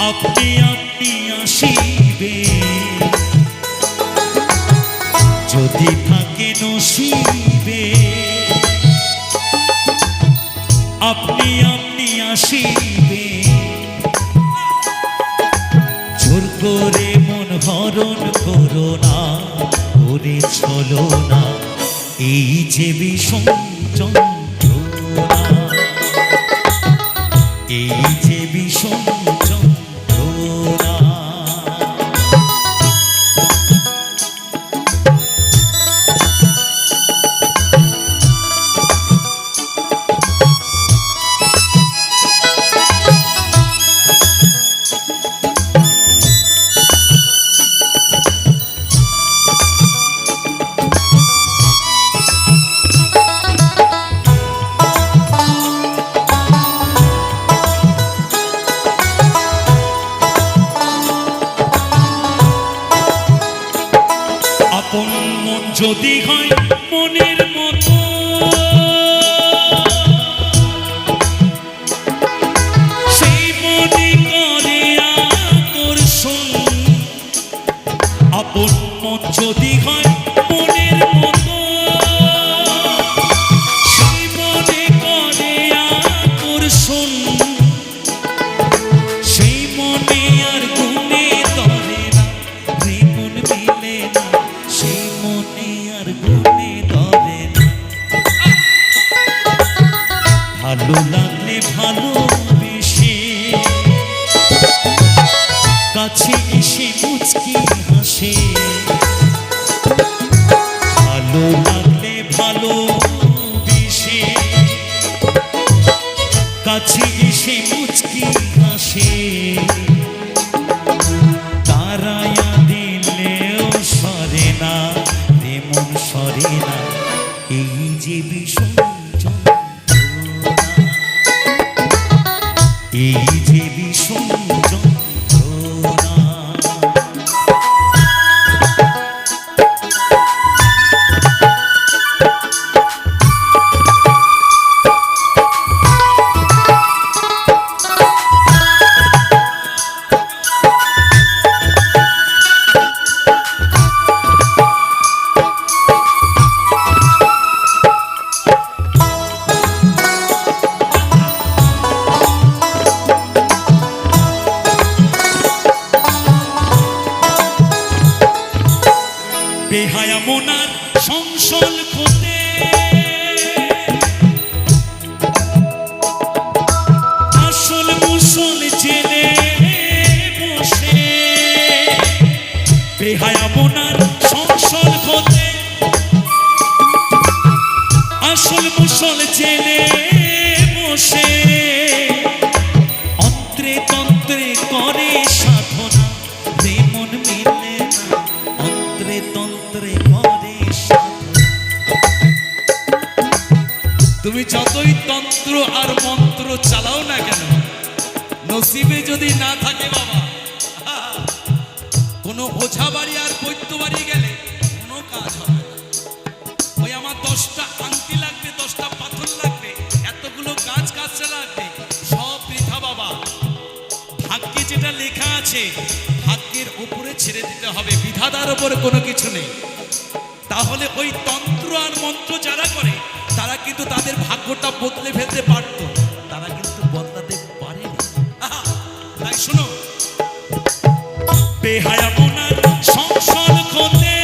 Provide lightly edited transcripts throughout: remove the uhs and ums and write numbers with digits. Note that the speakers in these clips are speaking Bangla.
আপনি আপনি আসিবে যদি থাকে নসিবে, আপনি আপনি আসিবে জোর করে মন হরণ করো না, করে চলো না এই যে বিষম যন্ত্রণা, এই যে বিষম যন্ত্রণা। আপন মন যদি হয় মনের মতো, সেই মনে করে আকর্ষণ। আপন মন যদি হয় মনের মতো, সেই মনে করে আকর্ষণ। সেই মনে আর গুণে ধরে না, মন মিলে না, সেই মনে আর গুণে ধরে না। ভালো লাগলে ভালোবেসে কাছে এসে মুচকি হাসে, ভালো লাগলে ভালোবেসে কাছে এসে মুচকি হাসে। তারায়া দিলেও সরে না, তেমন সরে না এই যে বিষম যন্ত্রণা, এই যে বিষম যন্ত্রণা। বেহায়া মোনার সংসল খোতে আসল মুসল জেলে বসে, বেহায়া মোনার সংসল খোতে আসল মুসল জেলে বসে। অন্ত্রে তন্ত্রে করে সাধনা, মন মিলে না, অন্ত্রে তন্ত্রে করে সাধনা। তুমি যতই তন্ত্র আর মন্ত্র চালাও না কেন, নসিবে যদি না থাকে বাবা, কোনো ওঝা বাড়ি আর বৈদ্য বাড়ি গেলে কোনো কাজ হবে না। ওই আমার 10টা আংটি লাগবে, 10টা পাথর লাগবে, এতগুলো গাছ কাঁচা লাগবে, সব বৃথা বাবা। ভাগ্যে যেটা লেখা আছে ভাগ্যের উপরে ছেড়ে দিতে হবে, বিধাতার উপরে কোনো কিছু নেই। তাহলে ওই তন্ত্র আর মন্ত্র যারা করে তারা কিন্তু তাদের ভাগ্যটা বদলে ফেলতে পারত, তারা কিন্তু বদলাতে পারেনি। তাই শোনো, বেহায়া মোনার সংসল খোতে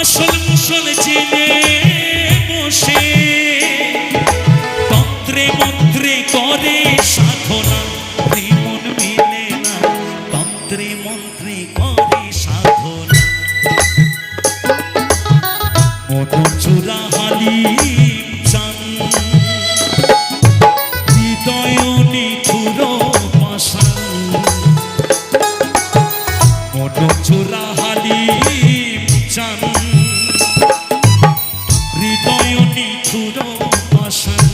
আসল মুসল জেলে বসে, তন্ত্রে মন্ত্রে করে সাধনা, মন মিলে না, তন্ত্রে মন্ত্রে করে সাধনা। মন চূড়া হালি চান, হৃদয় নিঠুর পাষাণ। মন চূড়া হালি চান, হৃদয় নিঠুর পাষাণ।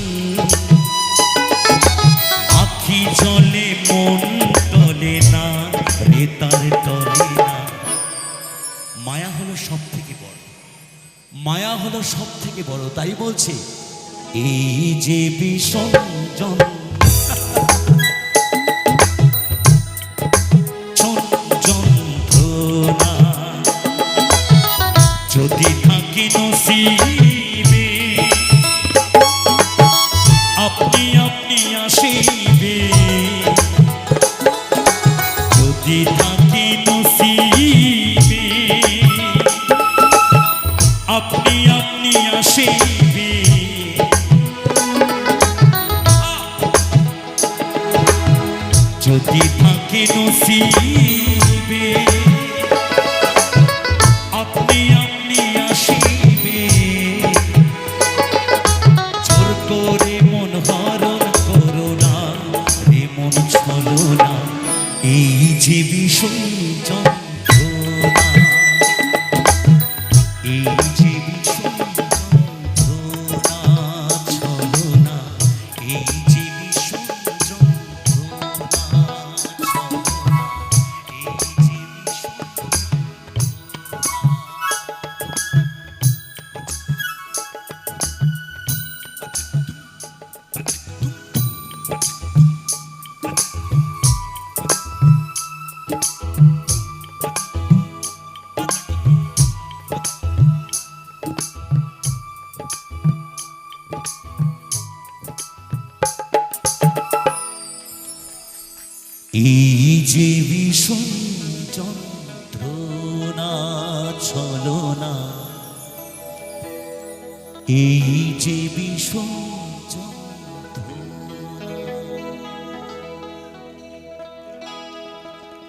আখি জলে মন টলে না, রে তার টলে না। মায়া হলো সব থেকে বড়, মায়া হলো সব থেকে বড়। তাই বলছে এই যে বিষম যন্ত্রণা, আসিবে যদি থাকে নসিবে আপনি আপনি আসিবে যদি থাকে নসিবে আপনি আপনি আসিবে জোর করে মন হরণ করো না রে মন ছলো না এই যে বিষয় যন্ত্রণা এই যে বিষয় যন্ত্রণা ছলো না এই যে বিষয় যন্ত্রণা ছলো না এই যে বিষয় এই যে বিষম যন্ত্রণা ছলনা এই যে বিষম